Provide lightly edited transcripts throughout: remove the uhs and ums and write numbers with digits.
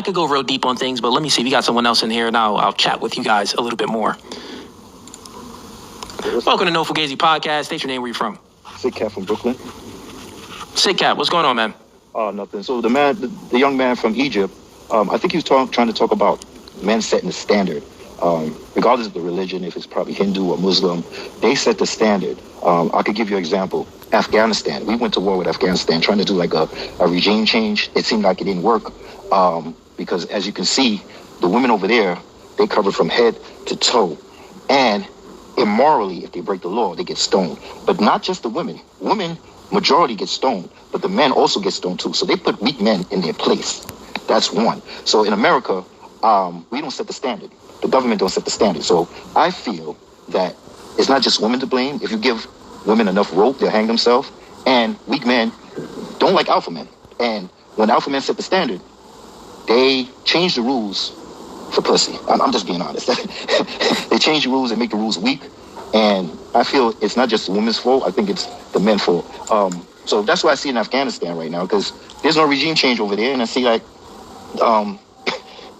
could go real deep on things, but let me see. We got someone else in here, and I'll chat with you guys a little bit more. Welcome to No Fugazi Podcast. State your name, where you from? Sick Cat from Brooklyn. Sick Cat, what's going on, man? Nothing. So the young man from Egypt, I think he was trying to talk about men setting the standard. Regardless of the religion, if it's probably Hindu or Muslim, they set the standard. I could give you an example. Afghanistan. We went to war with Afghanistan, trying to do like a regime change. It seemed like it didn't work because, as you can see, the women over there, they cover from head to toe. And immorally, if they break the law, they get stoned. But not just the women. Women, majority get stoned, but the men also get stoned too. So they put weak men in their place. That's one. So in America, we don't set the standard. The government don't set the standard. So I feel that it's not just women to blame. If you give women enough rope, they'll hang themselves. And weak men don't like alpha men. And when alpha men set the standard, they change the rules for pussy. I'm just being honest. They change the rules and make the rules weak. And I feel it's not just the women's fault. I think it's the men's fault. So that's what I see in Afghanistan right now, because there's no regime change over there. And I see like,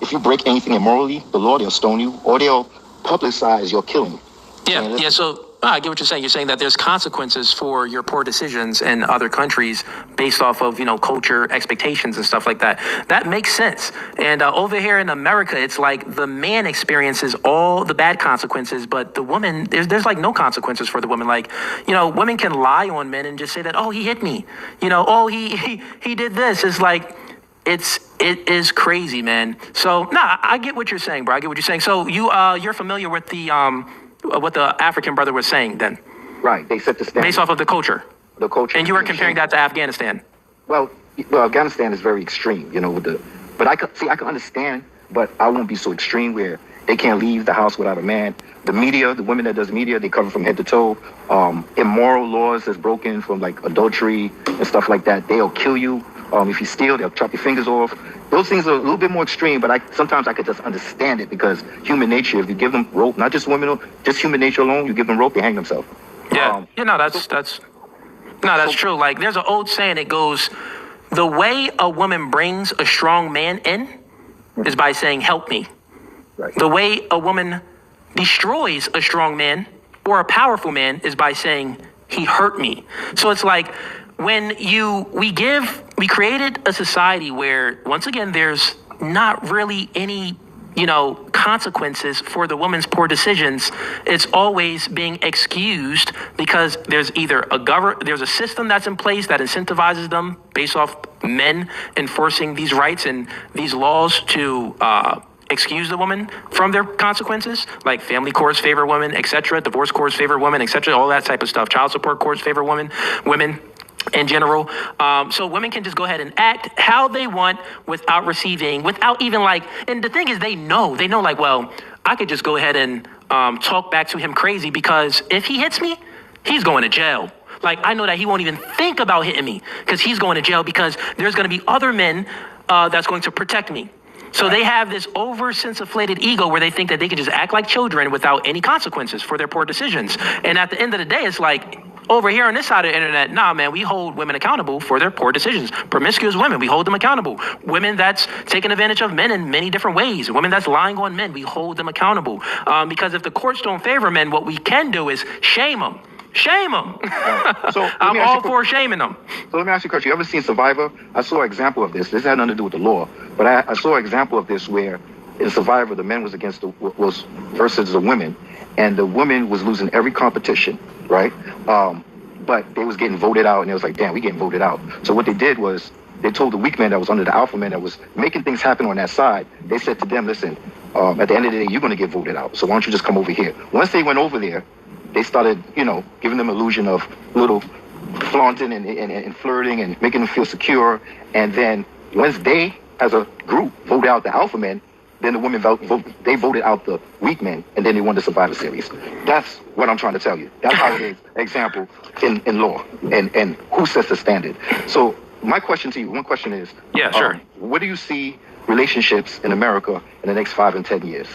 if you break anything immorally, the law, they'll stone you, or they'll publicize your killing. Yeah. So I get what you're saying. You're saying that there's consequences for your poor decisions in other countries based off of, culture, expectations and stuff like that. That makes sense. And over here in America, it's like the man experiences all the bad consequences, but the woman, there's like no consequences for the woman. Like, women can lie on men and just say that, oh, he hit me. He did this. It's like, it is crazy, man. So, I get what you're saying, bro. I get what you're saying. So you're familiar with what the African brother was saying then? Right. They set the standard. Based off of the culture. The culture. And you were comparing that to Afghanistan. Well, Afghanistan is very extreme, but I can understand, but I won't be so extreme where they can't leave the house without a man. The media, the women that does media, they cover from head to toe. Immoral laws that's broken from like adultery and stuff like that. They'll kill you. If you steal, they'll chop your fingers off. Those things are a little bit more extreme, but sometimes I could just understand it because human nature, if you give them rope, not just women, just human nature alone, you give them rope, they hang themselves. Yeah, that's true. Like there's an old saying, it goes, the way a woman brings a strong man in is by saying, help me. Right. The way a woman destroys a strong man or a powerful man is by saying, he hurt me. So it's like, when we created a society where, once again, there's not really any, consequences for the woman's poor decisions. It's always being excused because there's either there's a system that's in place that incentivizes them based off men enforcing these rights and these laws to excuse the woman from their consequences, like family courts favor women, etc., divorce courts favor women, etc., all that type of stuff. Child support courts favor women in general. So women can just go ahead and act how they want without even like, and the thing is they know like, well, I could just go ahead and talk back to him crazy because if he hits me, he's going to jail. Like, I know that he won't even think about hitting me because he's going to jail because there's going to be other men that's going to protect me. So they have this over-inflated ego where they think that they can just act like children without any consequences for their poor decisions. And at the end of the day, it's like, over here on this side of the internet, nah, man, we hold women accountable for their poor decisions. Promiscuous women, we hold them accountable. Women that's taking advantage of men in many different ways. Women that's lying on men, we hold them accountable. Because if the courts don't favor men, what we can do is shame them. Shame them. So I'm all for shaming them. So let me ask you a question. You ever seen Survivor? I saw an example of this. This had nothing to do with the law, but I saw an example of this where in Survivor, the men was versus the women, and the women was losing every competition, right? But they was getting voted out, and it was like, damn, we getting voted out. So what they did was they told the weak man that was under the alpha man that was making things happen on that side. They said to them, listen, at the end of the day, you're going to get voted out. So why don't you just come over here? Once they went over there, they started, giving them illusion of little flaunting and flirting and making them feel secure. And then once they, as a group, voted out the alpha men, then the women they voted out the weak men, and then they won the Survivor Series. That's what I'm trying to tell you. That's how it is, example, in law, and who sets the standard. So my question to you, one question is, yeah, sure. What do you see relationships in America in the next 5 and 10 years?